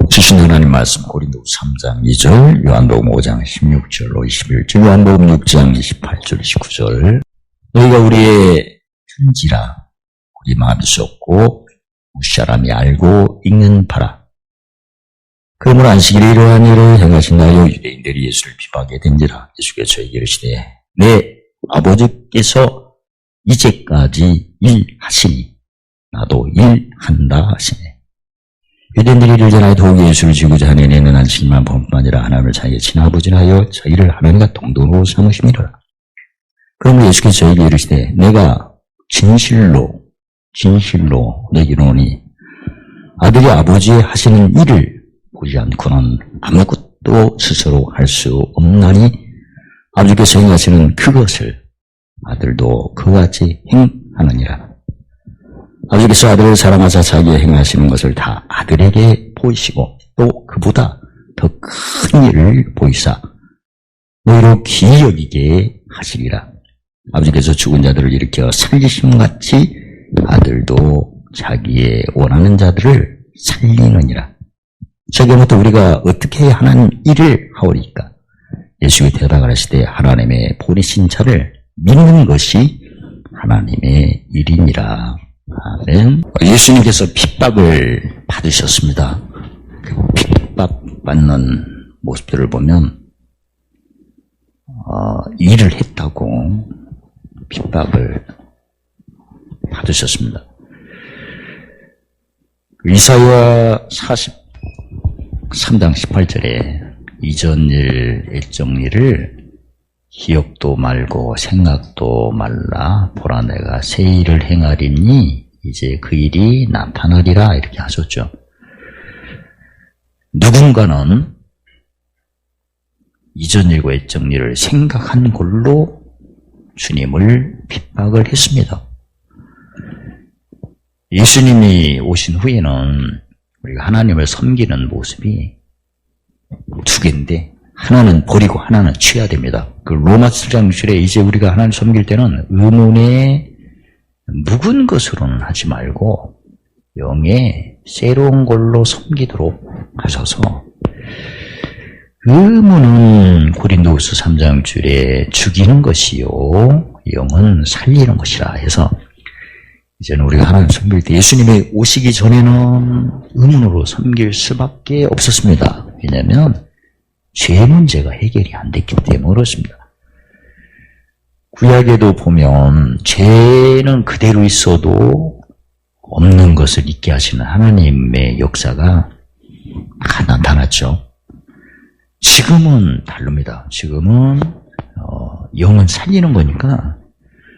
주신 하나님 말씀 고린도후서 3장 2절, 요한복음 5장 16절로 21절, 요한복음 6장 28절 29절. 너희가 우리의 편지라 우리 마음이 쏟고 무사람이 알고 읽는 바라. 그러므로 안식일에 이러한 일을 행하신다여 유대인들이 예수를 비방하게 된지라. 예수께서 저에게 이르시되 내 아버지께서 이제까지 일하시니 나도 일한다 하시네. 유대인들이 이를 전하여 더욱 예수를 지고자 하는 이는 안식일만 범뿐 아니라 하나님을 자기의 친아버지라 하여 자기를 하나님과 동등으로 삼으심이로라. 그러므로 예수께서 저에게 이르시되 내가 진실로 내게 이르노니 아들이 아버지의 하시는 일을 보지 않고는 아무것도 스스로 할 수 없나니 아버지께서 행하시는 그것을 아들도 그같이 행하느니라. 아버지께서 아들을 사랑하사 자기 행하시는 것을 다 아들에게 보이시고 또 그보다 더 큰 일을 보이사 너희로 기이 여기게 하시리라. 아버지께서 죽은 자들을 일으켜 살리심같이 아들도 자기의 원하는 자들을 살리느니라. 저기부터 우리가 어떻게 하는 일을 하오리까? 예수의 대답을 하시되 하나님의 보내신 자를 믿는 것이 하나님의 일이니라. 아멘. 예수님께서 핍박을 받으셨습니다. 핍박받는 모습들을 보면 일을 했다고 핍박을 받으셨습니다. 이사야 43장 18절에 이전 일, 일정 일을 기억도 말고 생각도 말라. 보라 내가 새 일을 행하리니 이제 그 일이 나타나리라. 이렇게 하셨죠. 누군가는 이전 일과 일정 일을 생각한 걸로 주님을 핍박을 했습니다. 예수님이 오신 후에는 우리가 하나님을 섬기는 모습이 두 개인데 하나는 버리고 하나는 취해야 됩니다. 그 로마서 7장 6절에 이제 우리가 하나님을 섬길 때는 의문의 묵은 것으로는 하지 말고 영의 새로운 걸로 섬기도록 하셔서 의문은 고린도후서 3장 6절에 죽이는 것이요 영은 살리는 것이라 해서 이제는 우리가 하나님을 섬길 때 예수님이 오시기 전에는 의문으로 섬길 수밖에 없었습니다. 왜냐하면 죄 문제가 해결이 안 됐기 때문에 그렇습니다. 구약에도 보면 죄는 그대로 있어도 없는 것을 있게 하시는 하나님의 역사가 다 나타났죠. 지금은 다릅니다. 지금은 영은 살리는 거니까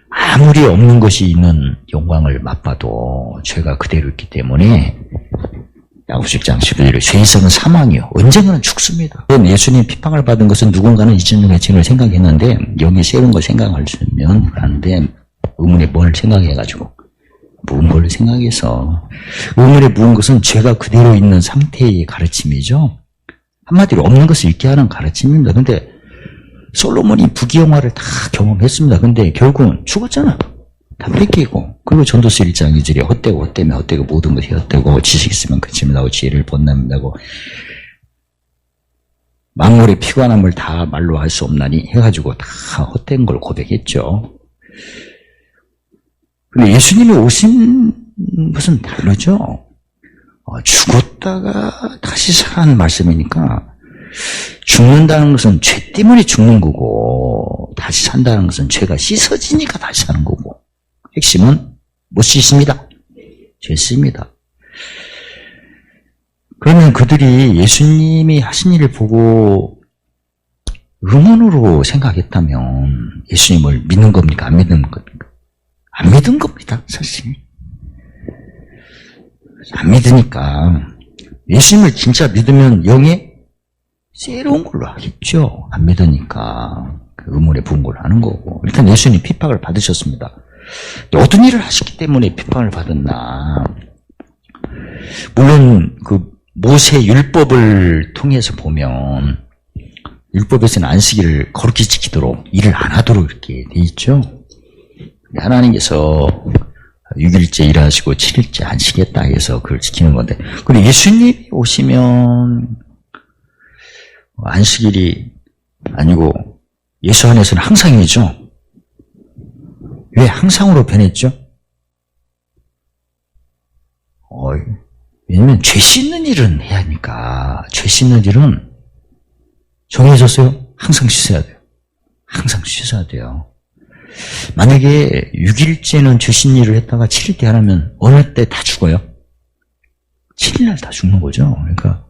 아무리 없는 것이 있는 영광을 맛봐도 죄가 그대로 있기 때문에 야고보서 1장 11절에 죄의 성은 사망이요 언젠가는 죽습니다. 예수님 핍박을 받은 것은 누군가는 이전의 죄를 생각했는데 여기 새로운 걸 생각할 수 있으면 하는데 의문에 뭘 생각해가지고 묵은 걸 생각해서 의문에 묵은 것은 죄가 그대로 있는 상태의 가르침이죠. 한마디로 없는 것을 잊게 하는 가르침입니다. 근데 솔로몬이 부귀영화를 다 경험했습니다. 근데 결국은 죽었잖아. 다 뺏기고 그리고 전도서 1장 2절에 헛되고 모든 것이 헛되고 지식 있으면 그침이라고 지혜를 본답니다고 만물의 피관함을 다 말로 할 수 없나니 해가지고 다 헛된 걸 고백했죠. 근데 예수님이 오신 것은 다르죠. 죽었다가 다시 살아나는 말씀이니까 죽는다는 것은 죄 때문에 죽는 거고 다시 산다는 것은 죄가 씻어지니까 다시 사는 거고 핵심은 못 씻습니다. 죄 씁니다. 그러면 그들이 예수님이 하신 일을 보고 의문으로 생각했다면 예수님을 믿는 겁니까? 안 믿는 겁니까? 안 믿은 겁니다. 사실. 안 믿으니까 예수님을 진짜 믿으면 영에 새로운 걸로 하겠죠. 안 믿으니까 그 의문에 부은 걸로 하는 거고 일단 예수님 핍박을 받으셨습니다. 어떤 일을 하셨기 때문에 핍박을 받았나. 물론 그 모세 율법을 통해서 보면 율법에서는 안식일을 거룩히 지키도록 일을 안 하도록 이렇게 돼 있죠. 하나님께서 6일째 일하시고 7일째 안식했다 해서 그걸 지키는 건데, 그리고 예수님이 오시면 안식일이 아니고 예수 안에서는 항상이죠. 왜 항상으로 변했죠? 왜냐면 죄 씻는 일은 해야 하니까. 죄 씻는 일은 정해졌어요. 항상 씻어야 돼요. 항상 씻어야 돼요. 만약에 6일째는 죄 씻는 일을 했다가 7일째 하라면 어느 때 다 죽어요? 7일날 다 죽는 거죠. 그러니까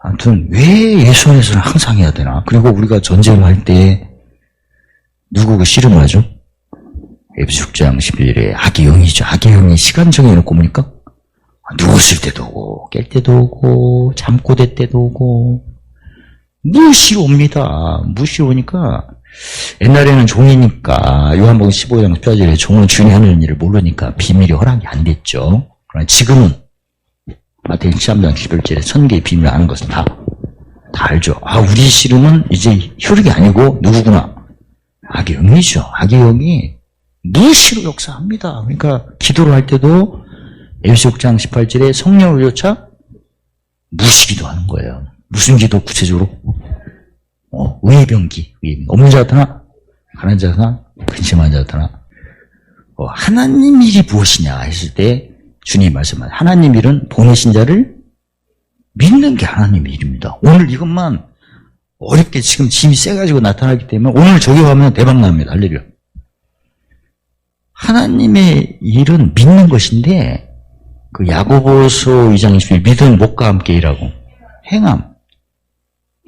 아무튼 왜 예수 안에서는 항상 해야 되나? 그리고 우리가 전쟁을 할 때 누구가 씨름을 하죠? 에베소 6장 11절에 악의 영이죠. 악의 영이 시간 정해놓고 뭡니까? 누웠을 때도 오고, 깰 때도 오고, 잠꼬 댈 때도 오고, 무시로 옵니다. 무시로 오니까, 옛날에는 종이니까, 요한복음 15장 18절에 종은 주인이 하는 일을 모르니까 비밀이 허락이 안 됐죠. 그러나 지금은, 마태복음 13장 11절에 천개의 비밀을 아는 것은 다 알죠. 우리 씨름은 이제 혈육이 아니고, 누구구나? 악의 영이죠. 악의 영이 무시로 역사합니다. 그러니까, 기도를 할 때도, 에베소 6장 18절에 성령을 쫓아 무시기도 하는 거예요. 무슨 기도 구체적으로? 의병기. 없는 자들아, 가난한 자들아, 근심한 자들아. 하나님 일이 무엇이냐 했을 때 주님이 말씀하신 하나님 일은 보내신 자를 믿는 게 하나님 일입니다. 오늘 이것만 어렵게 지금 짐이 세가지고 나타나기 때문에 오늘 저기 가면 대박 납니다. 할렐루야. 하나님의 일은 믿는 것인데 그 야고보서 2장 21 믿음 목과 함께 일하고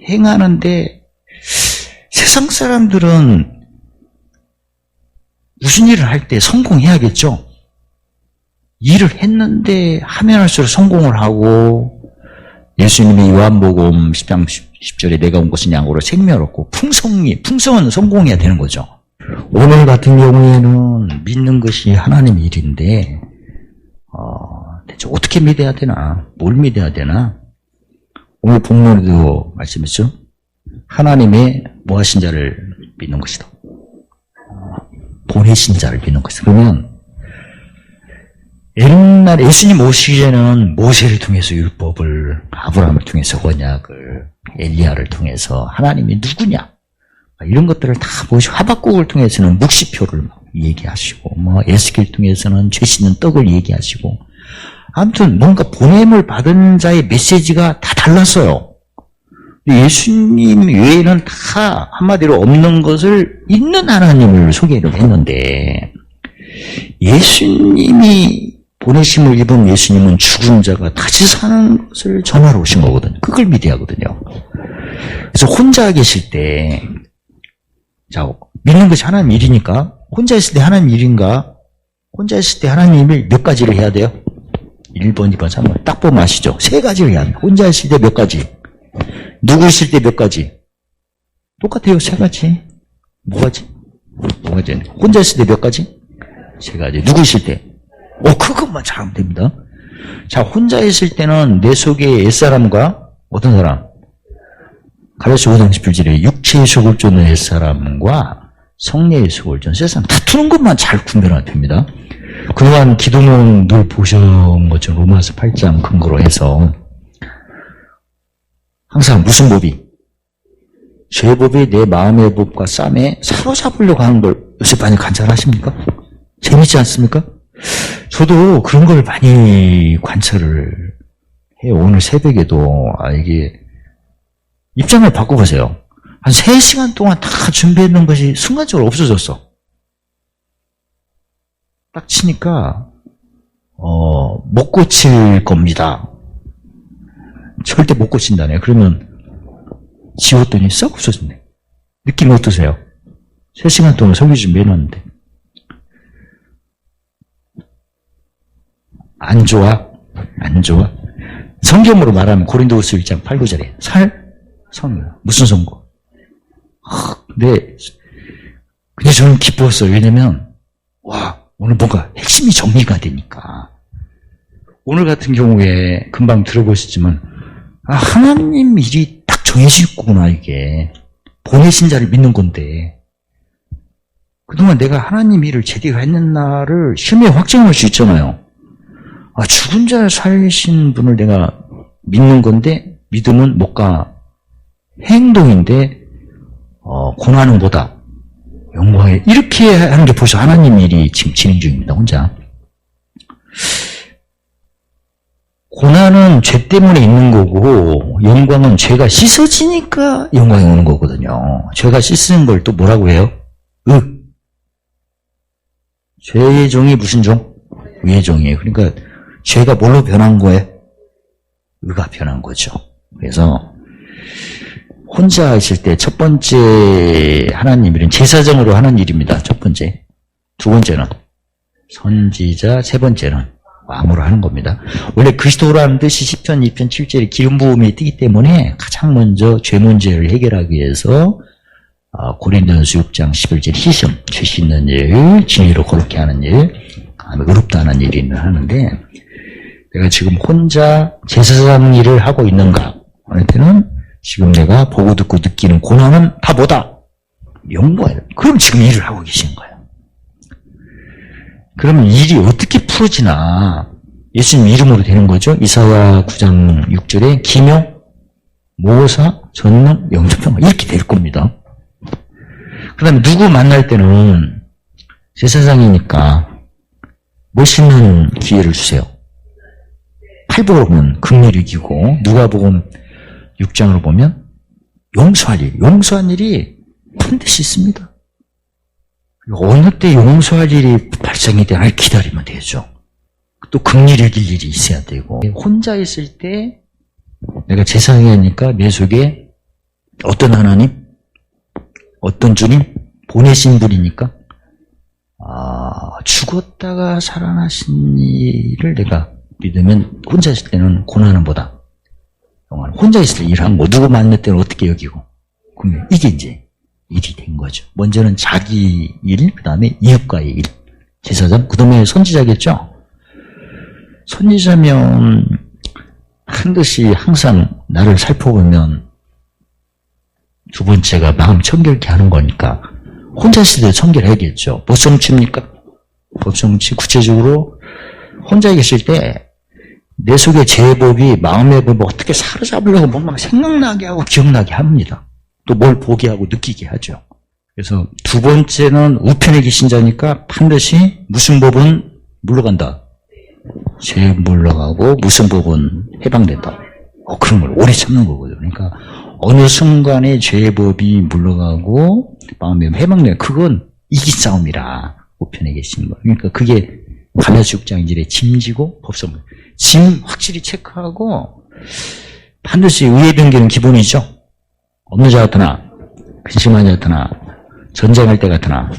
행하는데 세상 사람들은 무슨 일을 할 때 성공해야겠죠. 일을 했는데 하면 할수록 성공을 하고 예수님이 요한복음 10장 10절에 내가 온 것은 양으로 생명을 얻고 풍성은 성공해야 되는 거죠. 오늘 같은 경우에는 믿는 것이 하나님 일인데 대체 어떻게 믿어야 되나? 뭘 믿어야 되나? 오늘 본문에도 말씀했죠? 하나님의 뭐 하신 자를 믿는 것이다. 보내신 자를 믿는 것이다. 그러면 옛날 예수님 오시기 전에는 모세를 통해서 율법을, 아브라함을 통해서 언약을, 엘리야를 통해서 하나님이 누구냐? 이런 것들을 다 보시고 하박국을 통해서는 묵시표를 얘기하시고 에스겔 통해서는 죄 씻는 떡을 얘기하시고 아무튼 뭔가 보냄을 받은 자의 메시지가 다 달랐어요. 예수님 외에는 다 한마디로 없는 것을 있는 하나님을 소개를 했는데 예수님이 보내심을 입은 예수님은 죽은 자가 다시 사는 것을 전하러 오신 거거든요. 그걸 믿어야 하거든요. 그래서 혼자 계실 때 믿는 것이 하나님 일이니까 혼자 있을 때 하나님 일인가? 혼자 있을 때 하나님 일 몇 가지를 해야 돼요? 1번, 2번, 3번 딱 보면 아시죠? 3가지를 해야 합니다. 혼자 있을 때 몇 가지? 누구 있을 때 몇 가지? 똑같아요. 3가지. 뭐가지? 혼자 있을 때 몇 가지? 3가지. 누구 있을 때? 그것만 잘하면 됩니다. 자, 혼자 있을 때는 내 속에 옛사람과 어떤 사람? 갈라디아 5장 17절에 육체의 속을 쫓는 옛사람과 성령의 속을 쫓는 세상 다투는 것만 잘 구별하면 됩니다. 그동안 기도문 늘 보신 것처럼 로마서 8장 근거로 해서 항상 무슨 법이? 죄법이 내 마음의 법과 쌈에 사로잡으려고 하는 걸 요새 많이 관찰하십니까? 재밌지 않습니까? 저도 그런 걸 많이 관찰을 해요. 오늘 새벽에도 이게 입장을 바꿔보세요. 한 3시간 동안 다 준비했던 것이 순간적으로 없어졌어. 딱 치니까 못 고칠 겁니다. 절대 못 고친다네. 그러면 지웠더니 싹 없어졌네. 느낌 어떠세요? 3시간 동안 설교 준비해놨는데 안 좋아? 성경으로 말하면 고린도후서 1장 8, 9절에 성 무슨 선고? 근데 저는 기뻤어요. 왜냐면 오늘 뭔가 핵심이 정리가 되니까. 오늘 같은 경우에 금방 들어보셨지만 하나님 일이 딱 정해질 거구나. 이게 보내신 자를 믿는 건데 그동안 내가 하나님 일을 제대로 했는가를 실험에 확정할 수 있잖아요. 아, 죽은 자 살리신 분을 내가 믿는 건데, 믿음은 뭐가 행동인데, 고난은 뭐다? 영광에. 이렇게 하는 게 벌써 하나님 일이 지금 진행 중입니다, 혼자. 고난은 죄 때문에 있는 거고, 영광은 죄가 씻어지니까 영광이 오는 거거든요. 죄가 씻는 걸 또 뭐라고 해요? 죄의 종이 무슨 종? 의의 종이에요. 그러니까 죄가 뭘로 변한 거예요? 의가 변한 거죠. 그래서 혼자 있을 때 첫 번째 하나님 일은 제사장으로 하는 일입니다. 첫 번째. 두 번째는 선지자, 세 번째는 왕으로 하는 겁니다. 원래 그리스도라는 뜻이 시편 2편 7절에 기름 부음이 뜨기 때문에 가장 먼저 죄 문제를 해결하기 위해서 고린도전서 6장 11절 희심, 죄 씻는 일, 진리로 거룩게 하는 일, 의롭다 하는 일을 하는데, 내가 지금 혼자 제사장 일을 하고 있는가 할 때는 지금 내가 보고 듣고 느끼는 고난은 다 뭐다? 영광이다. 그럼 지금 일을 하고 계신 거예요. 그러면 일이 어떻게 풀어지나? 예수님 이름으로 되는 거죠. 이사야 9장 6절에 기명, 모사, 전능, 영접평화 이렇게 될 겁니다. 그 다음에 누구 만날 때는 제사장이니까 멋있는 기회를 주세요. 팔복으로 보면 긍휼이 이기고, 누가복음 6장으로 보면 용서한 일이 반드시 있습니다. 어느 때 용서할 일이 발생이 되나 기다리면 되죠. 또 긍휼이 이길 일이 있어야 되고, 혼자 있을 때 내가 제사장이 하니까 내 속에 어떤 하나님, 어떤 주님 보내신 분이니까 죽었다가 살아나신 일을 내가 믿으면 혼자 있을 때는 고난은 뭐다? 혼자 있을 때 일한 거, 누구 만날 때는 어떻게 여기고, 그러면 이게 이제 일이 된 거죠. 먼저는 자기 일, 그 다음에 이웃과의 일. 제사장, 그 다음에 선지자겠죠? 선지자면 반드시 항상 나를 살펴보면 두 번째가 마음 청결케 하는 거니까 혼자 있을 때 청결해야겠죠. 법성취입니까? 법성취 구체적으로 혼자 계실 때 내 속에 제법이 마음의 법을 어떻게 사로잡으려고 뭔가 생각나게 하고 기억나게 합니다. 또 뭘 보게 하고 느끼게 하죠. 그래서 두 번째는 우편에 계신 자니까 반드시 무슨 법은 물러간다. 죄 물러가고 무슨 법은 해방된다. 그런 걸 오래 참는 거거든요. 그러니까 어느 순간에 죄의 법이 물러가고 마음의 해방된다. 그건 이기 싸움이라 우편에 계신 거. 그러니까 그게 갈라디아 6장인지에 짐지고 법성. 짐 확실히 체크하고 반드시 의의 변개는 기본이죠. 없는 자 같으나 근심한 자 같으나 전쟁할 때 같으나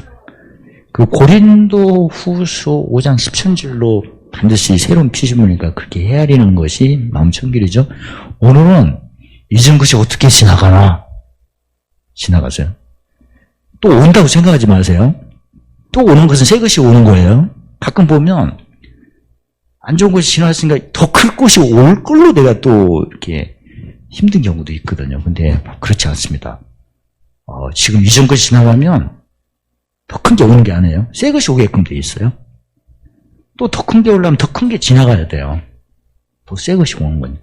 그 고린도 후서 5장 10천절로 반드시 새로운 피조물이니까 그렇게 헤아리는 것이 마음 청결이죠. 오늘은 잊은 것이 어떻게 지나가나 지나가세요. 또 온다고 생각하지 마세요. 또 오는 것은 새 것이 오는 거예요. 가끔 보면 안 좋은 것이 지나갔으니까 더 클 것이 올 걸로 내가 또 이렇게 힘든 경우도 있거든요. 근데 그렇지 않습니다. 지금 이전 것이 지나가면 더 큰 게 오는 게 아니에요. 새 것이 오게끔 돼 있어요. 또 더 큰 게 오려면 더 큰 게 지나가야 돼요. 또 새 것이 오는 거니까.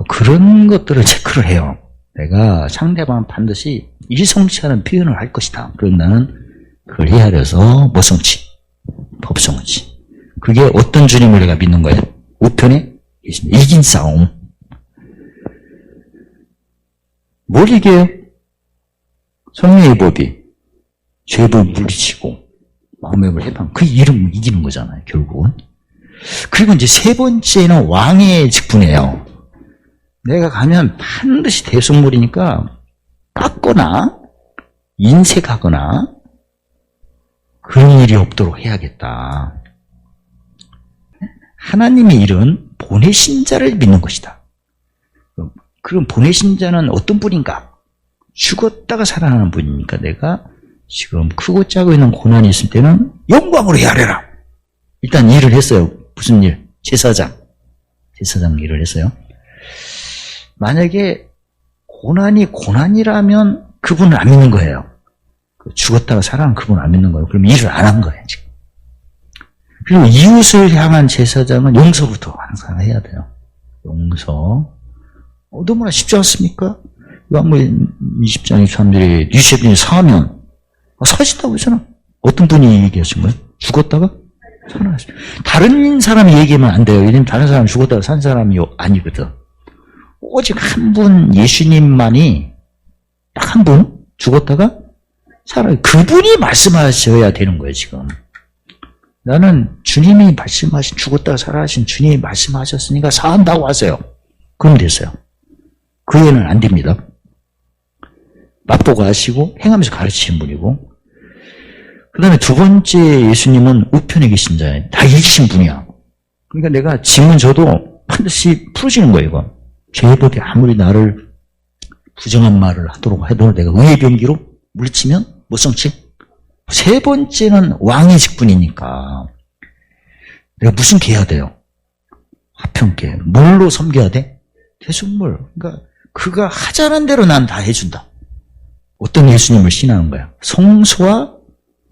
그런 것들을 체크를 해요. 내가 상대방 반드시 일성취하는 표현을 할 것이다. 그럼 나는 그걸 헤아려서 모성취, 법성취. 그게 어떤 주님을 내가 믿는 거예요? 우편에 계십니다. 이긴 싸움. 뭘 이겨요? 성령의 법이 죄를 물리치고 마음의 법을 해방. 그 이름 이기는 거잖아요, 결국은. 그리고 이제 세 번째는 왕의 직분이에요. 내가 가면 반드시 대속물이니까 깎거나 인색하거나 그런 일이 없도록 해야겠다. 하나님의 일은 보내신 자를 믿는 것이다. 그럼 보내신 자는 어떤 분인가? 죽었다가 살아나는 분이니까 내가 지금 크고 작고 있는 고난이 있을 때는 영광으로 헤아려라. 일단 일을 했어요. 무슨 일? 제사장 일을 했어요. 만약에 고난이 고난이라면 그분을 안 믿는 거예요. 죽었다가 살아난 그분 안 믿는 거예요. 그럼 일을 안 한 거예요, 지금. 그리고 이웃을 향한 제사장은 용서부터 항상 해야 돼요. 용서. 너무나 쉽지 않습니까? 요한복음 20장 23절에 뉘셰빈이 사면 사신다고 했잖아. 어떤 분이 얘기하신 거예요? 죽었다가 살아났어요. 다른 사람이 얘기하면 안 돼요. 왜냐면 다른 사람이 죽었다가 산 사람이 아니거든. 오직 한 분 예수님만이 딱 한 분 죽었다가 살아요. 그분이 말씀하셔야 되는 거예요, 지금. 나는 주님이 말씀하신, 죽었다가 살아나신 주님이 말씀하셨으니까 사한다고 하세요. 그럼 됐어요. 그 외에는 안 됩니다. 맛보고 하시고 행하면서 가르치신 분이고, 그 다음에 두 번째 예수님은 우편에 계신 자예요. 다 이기신 분이야. 그러니까 내가 짐은 져도 반드시 풀어지는 거예요, 이거. 죄법이 아무리 나를 부정한 말을 하도록 해도 내가 의의 병기로 물리치면 못 성치. 세 번째는 왕의 직분이니까 내가 무슨 개 해야 돼요? 화평계. 뭘로 섬겨야 돼? 대속물. 그러니까 그가 하자는 대로 난 다 해준다. 어떤 예수님을 신하는 거야? 성소와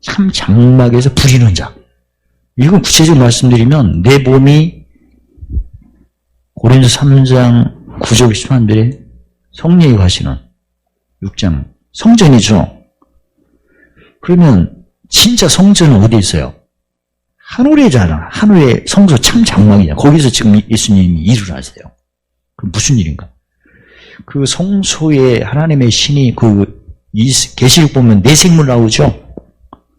참 장막에서 부리는 자. 이건 구체적으로 말씀드리면 내 몸이 고린도 3장 9절 10절에 성령이 가시는 6장 성전이죠. 그러면 진짜 성전은 어디 있어요? 하늘에잖아. 하늘의 성소 참 장막이냐. 거기서 지금 예수님이 일을 하세요. 그럼 무슨 일인가? 그 성소에 하나님의 신이 계시록 보면 내생물 나오죠?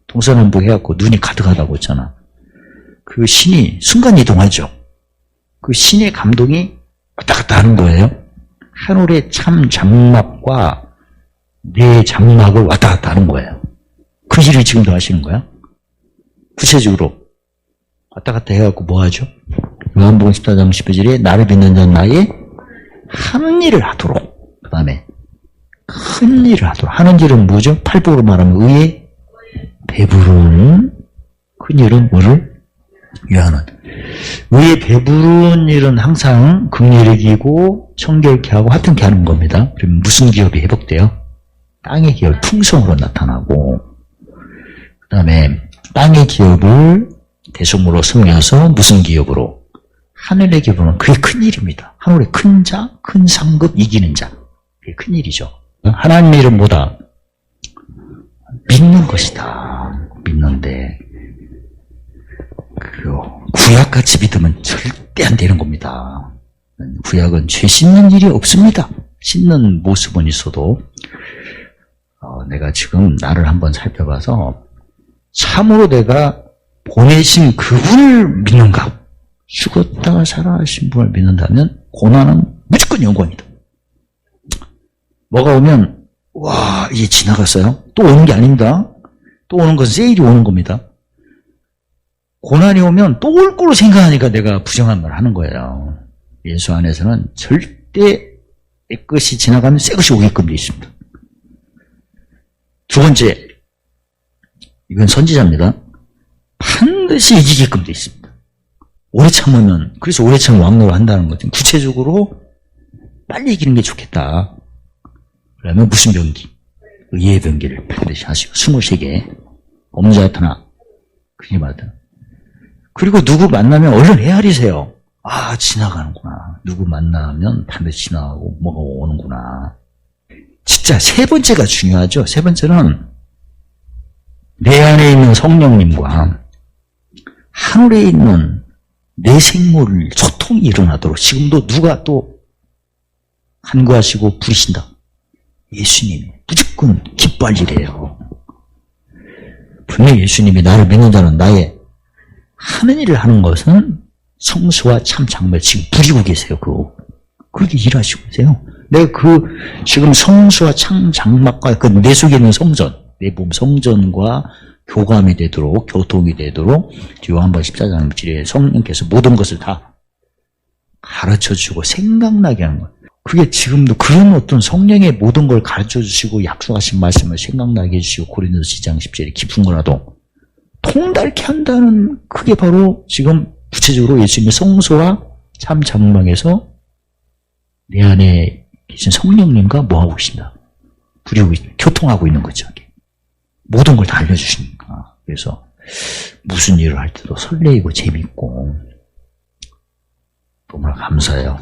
동서남북 해갖고 눈이 가득하다고 했잖아. 그 신이 순간이동하죠. 그 신의 감동이 왔다 갔다 하는 거예요. 하늘의 참 장막과 내 장막을 왔다 갔다 하는 거예요. 그 일을 지금도 하시는 거야. 구체적으로 왔다 갔다 해갖고 뭐 하죠? 요한복음 14장 10절에 나를 믿는 자는 나의 하는 일을 하도록, 그 다음에 큰 일을 하도록. 하는 일은 뭐죠? 팔복으로 말하면 의에 배부른 큰 일은 뭐를 위하는. 의에 배부른 일은 항상 긍휼이기고 청결케 하고 화평케 하는 겁니다. 그러면 무슨 기업이 회복돼요? 땅의 기업, 풍성으로 나타나고, 그 다음에 땅의 기업을 대속물로 섬겨서 무슨 기업으로? 하늘의 기업은 그게 큰 일입니다. 하늘의 큰 자, 큰 상급 이기는 자. 그게 큰 일이죠. 하나님의 일은 뭐다? 믿는 것이다. 믿는데 구약같이 믿으면 절대 안 되는 겁니다. 구약은 죄 씻는 일이 없습니다. 씻는 모습은 있어도 내가 지금 나를 한번 살펴봐서 참으로 내가 보내신 그분을 믿는가? 죽었다가 살아나신 분을 믿는다면 고난은 무조건 영광이다. 뭐가 오면 와 이제 지나갔어요? 또 오는 게 아닙니다. 또 오는 것은 세일이 오는 겁니다. 고난이 오면 또 올 거로 생각하니까 내가 부정한 말을 하는 거예요. 예수 안에서는 절대 내 것이 지나가면 새 것이 오게끔 되어 있습니다. 두 번째, 이건 선지자입니다. 반드시 이기게끔 되어 있습니다. 오래 참으면, 그래서 오래 참으면 왕노를 한다는 거죠. 구체적으로 빨리 이기는 게 좋겠다. 그러면 무슨 병기? 의의 병기를 반드시 하시고 23개 범죄하나 그게 맞다. 그리고 누구 만나면 얼른 헤아리세요. 아 지나가는구나. 누구 만나면 반드시 지나가고 뭐가 오는구나. 진짜 세 번째가 중요하죠. 세 번째는 내 안에 있는 성령님과 하늘에 있는 내 생물 소통이 일어나도록 지금도 누가 또 간구하시고 부르신다. 예수님이 무조건 기뻐할 일이에요. 분명히 예수님이 나를 믿는 자는 나의 하는 일을 하는 것은 성수와 참 장막 지금 부리고 계세요. 그렇게 일하시고 계세요. 내가 지금 성수와 참 장막과 내 속에 있는 성전, 내 몸 성전과 교감이 되도록, 교통이 되도록 요한복음 14장 7절에 성령께서 모든 것을 다 가르쳐주고 생각나게 하는 거예요. 그게 지금도 그런 어떤 성령의 모든 걸 가르쳐 주시고 약속하신 말씀을 생각나게 해주시고 고린도서 10장 10절에 깊은 거라도 통달케 한다는 그게 바로 지금 구체적으로 예수님의 성소와 참 장막에서 내 안에 계신 성령님과 뭐하고 계신다? 부리고 교통하고 있는 거죠. 모든 걸 다 알려주시니까. 그래서 무슨 일을 할 때도 설레이고 재밌고 너무나 감사해요.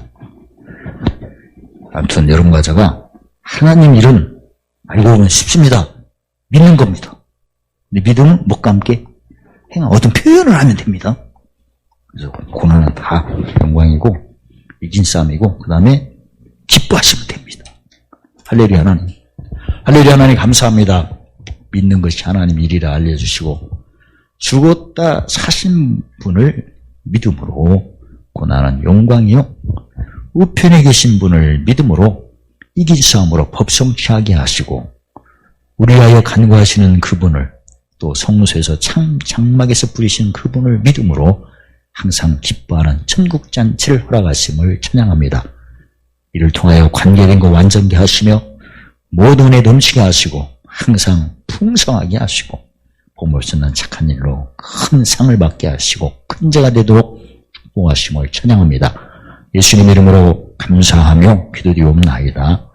아무튼 여러분 과자가 하나님 일은 알고 보면 쉽습니다. 믿는 겁니다. 근데 믿음은 뭐가 함께 행한 어떤 표현을 하면 됩니다. 그래서 고난은 다 영광이고 이긴 싸움이고 그 다음에 기뻐하시면 됩니다. 할렐루야 하나님. 할렐루야 하나님 감사합니다. 믿는 것이 하나님 일이라 알려주시고 죽었다 사신 분을 믿음으로 고난은 영광이요 우편에 계신 분을 믿음으로 이길 싸움으로 법성취하게 하시고 우리하여 간구하시는 그분을 또 성소에서 장막에서 부리신 그분을 믿음으로 항상 기뻐하는 천국잔치를 허락하심을 찬양합니다. 이를 통하여 관계된 것 완전케 하시며 모든 은혜 넘치게 하시고 항상 풍성하게 하시고 보물 쓰는 착한 일로 큰 상을 받게 하시고 큰 자가 되도록 축복하심을 찬양합니다. 예수님 이름으로 감사하며 기도드리옵나이다.